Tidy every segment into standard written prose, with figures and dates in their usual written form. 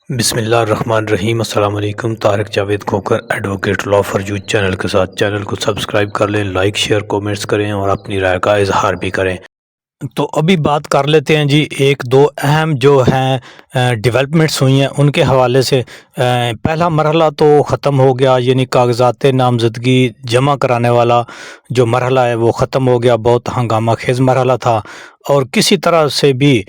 بسم اللہ الرحمن الرحیم۔ السلام علیکم۔ Tariq Javed Khokhar advocate law for you channel کے ساتھ چینل کو سبسکرائب کر لیں، لائک شیئر کومنٹس کریں اور اپنی رائے کا اظہار بھی کریں۔ تو ابھی بات کر لیتے ہیں جی ایک دو اہم جو ہیں ڈیولپمنٹس ہوئی ہیں ان کے حوالے سے۔ پہلا مرحلہ تو ختم ہو گیا، یعنی کاغذات نامزدگی جمع کرانے والا جو مرحلہ ہے وہ ختم ہو گیا۔ بہت ہنگامہ خیز مرحلہ تھا اور کسی طرح سے بھی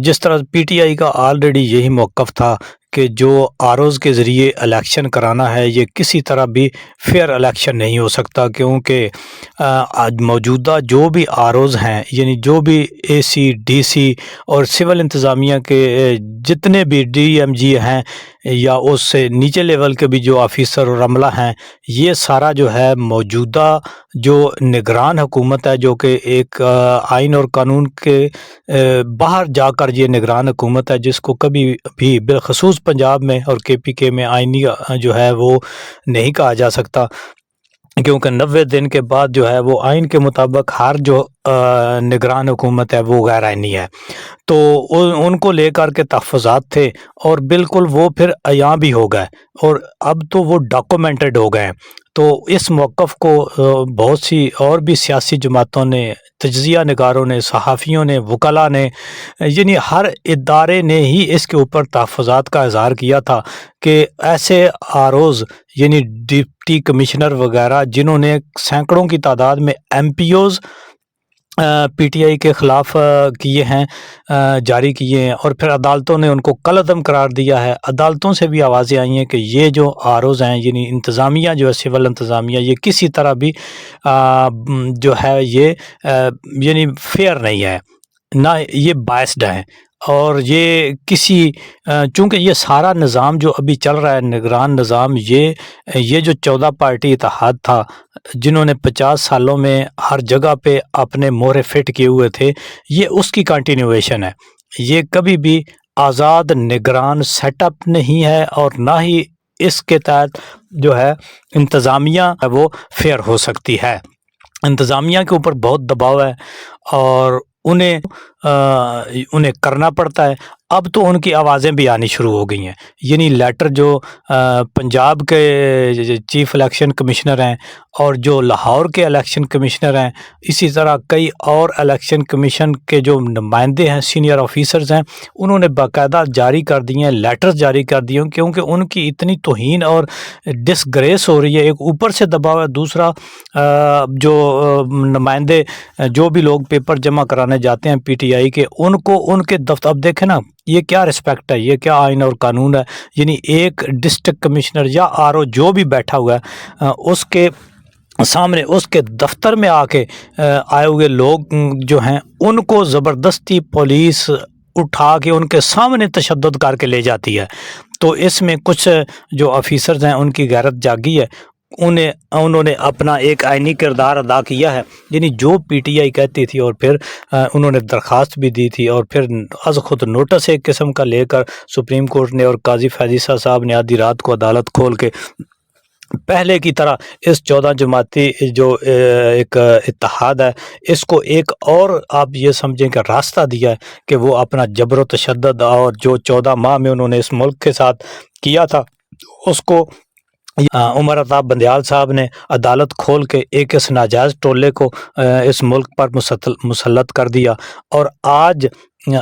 جس طرح پی ٹی آئی کا آلریڈی یہی موقف تھا کہ جو آروز کے ذریعے الیکشن کرانا ہے یہ کسی طرح بھی فیئر الیکشن نہیں ہو سکتا، کیونکہ آج موجودہ جو بھی آروز ہیں، یعنی جو بھی اے سی ڈی سی اور سول انتظامیہ کے جتنے بھی ڈی ایم جی ہیں یا اس سے نیچے لیول کے بھی جو آفیسر اور عملہ ہیں، یہ سارا جو ہے موجودہ جو نگران حکومت ہے، جو کہ ایک آئین اور قانون کے باہر جا کر یہ نگران حکومت ہے، جس کو کبھی بھی بالخصوص پنجاب میں اور کے پی کے میں آئینی جو ہے وہ نہیں کہا جا سکتا، کیونکہ 90 دن کے بعد جو ہے وہ آئین کے مطابق ہر جو نگران حکومت ہے وہ غیر آئینی ہے۔ تو ان کو لے کر کے تحفظات تھے اور بالکل وہ پھر عیاں بھی ہو گئے اور اب تو وہ ڈاکومنٹڈ ہو گئے ہیں۔ تو اس موقف کو بہت سی اور بھی سیاسی جماعتوں نے، تجزیہ نگاروں نے، صحافیوں نے، وکلاء نے، یعنی ہر ادارے نے ہی اس کے اوپر تحفظات کا اظہار کیا تھا کہ ایسے آروز یعنی ڈپٹی کمشنر وغیرہ جنہوں نے سینکڑوں کی تعداد میں M P Os P T I کے خلاف کیے ہیں، جاری کیے ہیں، اور پھر عدالتوں نے ان کو کالعدم قرار دیا ہے۔ عدالتوں سے بھی آوازیں آئی ہیں کہ یہ جو آروز ہیں، یعنی انتظامیہ جو ہے سول انتظامیہ، یہ کسی طرح بھی جو ہے یہ یعنی فیئر نہیں ہے، نہ یہ بائسڈ ہیں، اور یہ کسی چونکہ یہ سارا نظام جو ابھی چل رہا ہے نگران نظام، یہ جو 14 پارٹی اتحاد تھا جنہوں نے 50 سالوں میں ہر جگہ پہ اپنے مہرے فٹ کیے ہوئے تھے، یہ اس کی کنٹینیویشن ہے۔ یہ کبھی بھی آزاد نگران سیٹ اپ نہیں ہے اور نہ ہی اس کے تحت جو ہے انتظامیہ وہ فیئر ہو سکتی ہے۔ انتظامیہ کے اوپر بہت دباؤ ہے اور انہیں کرنا پڑتا ہے۔ اب تو ان کی آوازیں بھی آنی شروع ہو گئی ہیں، یعنی لیٹر جو پنجاب کے چیف الیکشن کمشنر ہیں اور جو لاہور کے الیکشن کمشنر ہیں، اسی طرح کئی اور الیکشن کمیشن کے جو نمائندے ہیں، سینئر آفیسرز ہیں، انہوں نے باقاعدہ جاری کر دی ہیں، لیٹرز جاری کر دیے ہیں، کیونکہ ان کی اتنی توہین اور ڈسگریس ہو رہی ہے۔ ایک اوپر سے دباؤ ہے، دوسرا جو نمائندے جو بھی لوگ پیپر جمع کرانے جاتے ہیں پی ٹی آئی کے، ان کو ان کے دفتر، اب دیکھیں نا یہ کیا رسپیکٹ ہے، یہ کیا آئین اور قانون ہے، یعنی ایک ڈسٹرکٹ کمشنر یا آر او جو بھی بیٹھا ہوا ہے اس کے سامنے اس کے دفتر میں آ کے آئے ہوئے لوگ جو ہیں ان کو زبردستی پولیس اٹھا کے ان کے سامنے تشدد کر کے لے جاتی ہے۔ تو اس میں کچھ جو آفیسرز ہیں ان کی غیرت جاگی ہے، انہوں نے اپنا ایک آئینی کردار ادا کیا ہے، یعنی جو پی ٹی آئی کہتی تھی، اور پھر انہوں نے درخواست بھی دی تھی اور پھر از خود نوٹس ایک قسم کا لے کر سپریم کورٹ نے اور قاضی فیضیسہ صاحب نے آدھی رات کو عدالت کھول کے پہلے کی طرح اس 14 جماعتی جو ایک اتحاد ہے اس کو ایک اور آپ یہ سمجھیں کہ راستہ دیا ہے کہ وہ اپنا جبر و تشدد اور جو 14 ماہ میں انہوں نے اس ملک کے ساتھ کیا تھا اس کو عمر عطاب بندیال صاحب نے عدالت کھول کے ایک اس ناجائز ٹولے کو اس ملک پر مسلط کر دیا، اور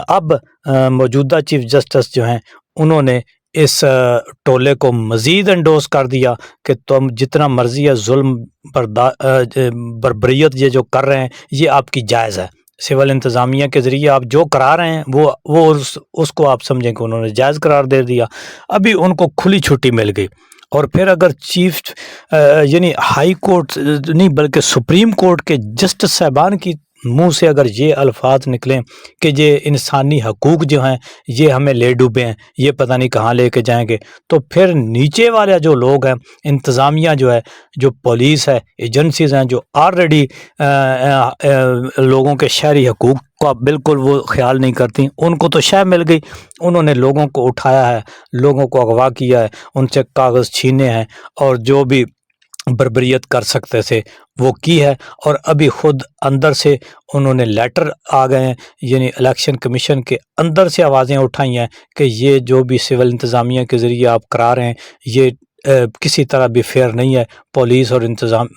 اب موجودہ چیف جسٹس جو ہیں انہوں نے اس ٹولے کو مزید انڈوس کر دیا کہ تم جتنا مرضی ہے ظلم بربریت یہ جو کر رہے ہیں یہ آپ کی جائز ہے، سول انتظامیہ کے ذریعے آپ جو کرا رہے ہیں وہ اس کو آپ سمجھیں کہ انہوں نے جائز قرار دے دیا۔ ابھی ان کو کھلی چھٹی مل گئی، اور پھر اگر چیف یعنی ہائی کورٹ نہیں بلکہ سپریم کورٹ کے جسٹس صاحبان کی منہ سے اگر یہ الفاظ نکلیں کہ یہ انسانی حقوق جو ہیں یہ ہمیں لے ڈوبے ہیں، یہ پتہ نہیں کہاں لے کے جائیں گے، تو پھر نیچے والے جو لوگ ہیں، انتظامیہ جو ہے، جو پولیس ہے، ایجنسیز ہیں جو آلریڈی لوگوں کے شہری حقوق کا بالکل وہ خیال نہیں کرتی، ان کو تو شے مل گئی، انہوں نے لوگوں کو اٹھایا ہے، لوگوں کو اغوا کیا ہے، ان سے کاغذ چھینے ہیں، اور جو بھی بربریت کر سکتے تھے وہ کی ہے، اور ابھی خود اندر سے انہوں نے لیٹر آ گئے ہیں، یعنی الیکشن کمیشن کے اندر سے آوازیں اٹھائی ہیں کہ یہ جو بھی سول انتظامیہ کے ذریعے آپ کرا رہے ہیں یہ کسی طرح بھی فیئر نہیں ہے۔ پولیس اور انتظام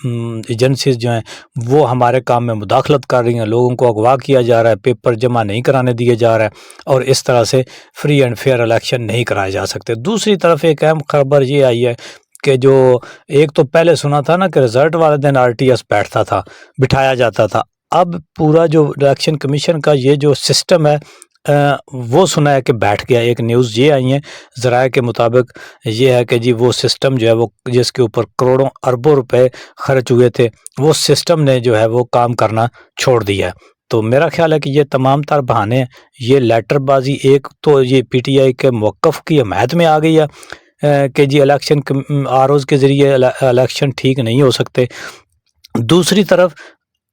ایجنسیز جو ہیں وہ ہمارے کام میں مداخلت کر رہی ہیں، لوگوں کو اغوا کیا جا رہا ہے، پیپر جمع نہیں کرانے دیے جا رہا ہے، اور اس طرح سے فری اینڈ فیئر الیکشن نہیں کرائے جا سکتے۔ دوسری طرف ایک اہم خبر یہ آئی ہے کہ جو ایک تو پہلے سنا تھا نا کہ رزلٹ والے دن آر ٹی ایس بیٹھتا تھا، بٹھایا جاتا تھا، اب پورا جو الیکشن کمیشن کا یہ جو سسٹم ہے وہ سنا ہے کہ بیٹھ گیا۔ ایک نیوز یہ آئی ہیں ذرائع کے مطابق، یہ ہے کہ جی وہ سسٹم جو ہے وہ جس کے اوپر کروڑوں اربوں روپے خرچ ہوئے تھے، وہ سسٹم نے جو ہے وہ کام کرنا چھوڑ دیا ہے۔ تو میرا خیال ہے کہ یہ تمام تر بہانے ہیں، یہ لیٹر بازی، ایک تو یہ پی ٹی آئی کے موقف کی حمایت میں آ گئی ہے کہ جی الیکشن آر اوز کے ذریعے الیکشن ٹھیک نہیں ہو سکتے، دوسری طرف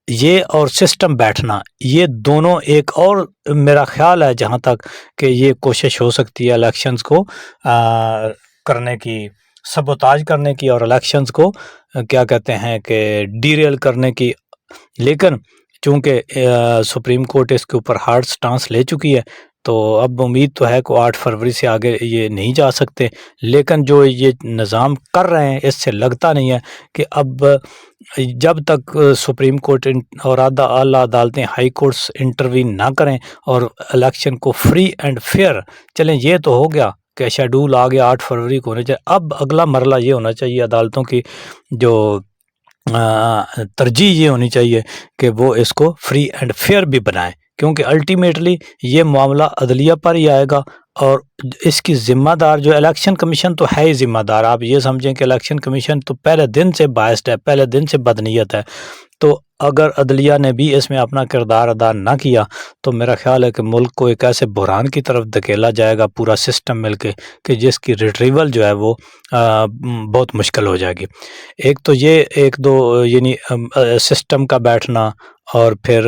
یہ اور سسٹم بیٹھنا، یہ دونوں ایک اور میرا خیال ہے جہاں تک کہ یہ کوشش ہو سکتی ہے الیکشنز کو کرنے کی، سبوتاج کرنے کی، اور الیکشنز کو کیا کہتے ہیں کہ ڈیریل کرنے کی، لیکن چونکہ سپریم کورٹ اس کے اوپر ہارڈ سٹانس لے چکی ہے تو اب امید تو ہے کہ 8 فروری سے آگے یہ نہیں جا سکتے، لیکن جو یہ نظام کر رہے ہیں اس سے لگتا نہیں ہے کہ اب جب تک سپریم کورٹ اور اعلیٰ عدالتیں ہائی کورٹس انٹروین نہ کریں اور الیکشن کو فری اینڈ فیئر، چلیں یہ تو ہو گیا کہ شیڈول آ گیا 8 فروری کو ہونا چاہیے، اب اگلا مرحلہ یہ ہونا چاہیے عدالتوں کی جو ترجیح یہ ہونی چاہیے کہ وہ اس کو فری اینڈ فیئر بھی بنائیں، کیونکہ الٹیمیٹلی یہ معاملہ عدلیہ پر ہی آئے گا، اور اس کی ذمہ دار جو الیکشن کمیشن تو ہے ہی ذمہ دار، آپ یہ سمجھیں کہ الیکشن کمیشن تو پہلے دن سے بائسڈ ہے، پہلے دن سے بدنیت ہے، تو اگر عدلیہ نے بھی اس میں اپنا کردار ادا نہ کیا تو میرا خیال ہے کہ ملک کو ایک ایسے بحران کی طرف دھکیلا جائے گا پورا سسٹم مل کے کہ جس کی ریٹریول جو ہے وہ بہت مشکل ہو جائے گی۔ ایک تو یہ ایک دو یعنی سسٹم کا بیٹھنا، اور پھر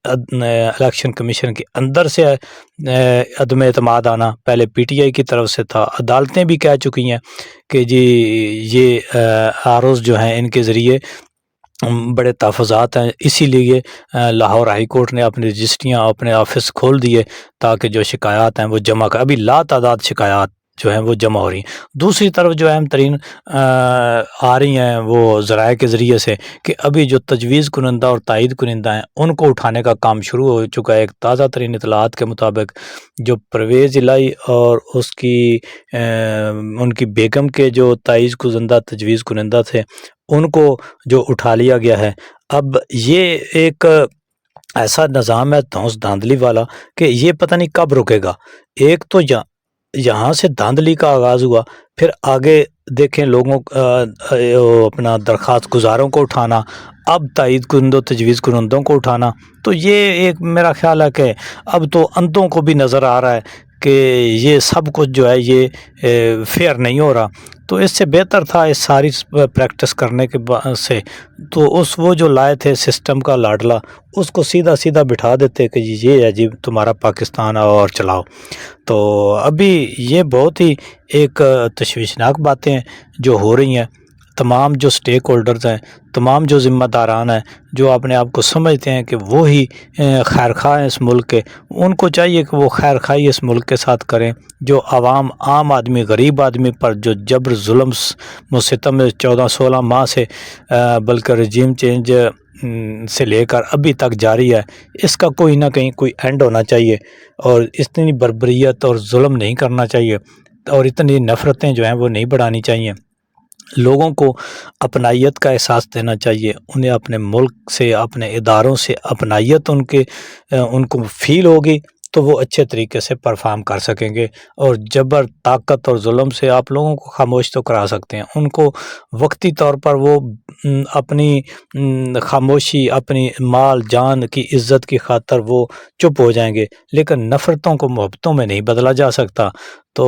الیکشن کمیشن کے اندر سے عدم اعتماد آنا، پہلے پی ٹی آئی کی طرف سے تھا، عدالتیں بھی کہہ چکی ہیں کہ جی یہ آر اوز جو ہیں ان کے ذریعے بڑے تحفظات ہیں، اسی لیے لاہور ہائی کورٹ نے اپنی رجسٹریاں اپنے آفس کھول دیے تاکہ جو شکایات ہیں وہ جمع کر، ابھی لا تعداد شکایات جو ہیں وہ جمع ہو رہی ہیں۔ دوسری طرف جو اہم ترین آ رہی ہیں وہ ذرائع کے ذریعے سے کہ ابھی جو تجویز کنندہ اور تائید کنندہ ہیں ان کو اٹھانے کا کام شروع ہو چکا ہے۔ ایک تازہ ترین اطلاعات کے مطابق جو پرویز الہی اور اس کی ان کی بیگم کے جو تائید کنندہ تجویز کنندہ تھے ان کو جو اٹھا لیا گیا ہے، اب یہ ایک ایسا نظام ہے دھونس دھاندلی والا کہ یہ پتہ نہیں کب رکے گا۔ ایک تو یہاں سے دھاندلی کا آغاز ہوا، پھر آگے دیکھیں لوگوں اپنا درخواست گزاروں کو اٹھانا، اب تائید کنندوں تجویز کنندوں کو اٹھانا، تو یہ ایک میرا خیال ہے کہ اب تو اندھوں کو بھی نظر آ رہا ہے کہ یہ سب کچھ جو ہے یہ فیئر نہیں ہو رہا، تو اس سے بہتر تھا اس ساری پریکٹس کرنے کے سے تو وہ جو لائے تھے سسٹم کا لاڈلا اس کو سیدھا سیدھا بٹھا دیتے کہ یہ ہے جی تمہارا پاکستان اور چلاؤ۔ تو ابھی یہ بہت ہی ایک تشویشناک باتیں جو ہو رہی ہیں، تمام جو سٹیک ہولڈرز ہیں، تمام جو ذمہ داران ہیں، جو اپنے آپ کو سمجھتے ہیں کہ وہی خیر خواہ ہیں اس ملک کے، ان کو چاہیے کہ وہ خیر خواہی اس ملک کے ساتھ کریں۔ جو عوام عام آدمی غریب آدمی پر جو جبر ظلم ستم 14-16 ماہ سے بلکہ رجیم چینج سے لے کر ابھی تک جاری ہے، اس کا کوئی نہ کہیں کوئی اینڈ ہونا چاہیے، اور اتنی بربریت اور ظلم نہیں کرنا چاہیے، اور اتنی نفرتیں جو ہیں وہ نہیں بڑھانی چاہیے۔ لوگوں کو اپنائیت کا احساس دینا چاہیے، انہیں اپنے ملک سے اپنے اداروں سے اپنائیت ان کو فیل ہوگی تو وہ اچھے طریقے سے پرفارم کر سکیں گے، اور جبر طاقت اور ظلم سے آپ لوگوں کو خاموش تو کرا سکتے ہیں، ان کو وقتی طور پر وہ اپنی خاموشی، اپنی مال جان کی عزت کی خاطر وہ چپ ہو جائیں گے، لیکن نفرتوں کو محبتوں میں نہیں بدلا جا سکتا۔ تو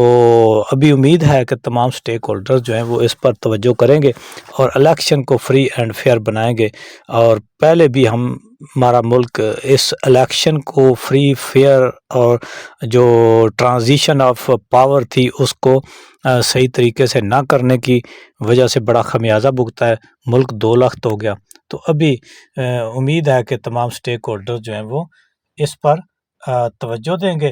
ابھی امید ہے کہ تمام سٹیک ہولڈرز جو ہیں وہ اس پر توجہ کریں گے اور الیکشن کو فری اینڈ فیئر بنائیں گے، اور پہلے بھی ہم ہمارا ملک اس الیکشن کو فری فیئر اور جو ٹرانزیشن آف پاور تھی اس کو صحیح طریقے سے نہ کرنے کی وجہ سے بڑا خمیازہ بھگتا ہے، ملک 2 لاکھ ہو گیا۔ تو ابھی امید ہے کہ تمام سٹیک ہولڈر جو ہیں وہ اس پر توجہ دیں گے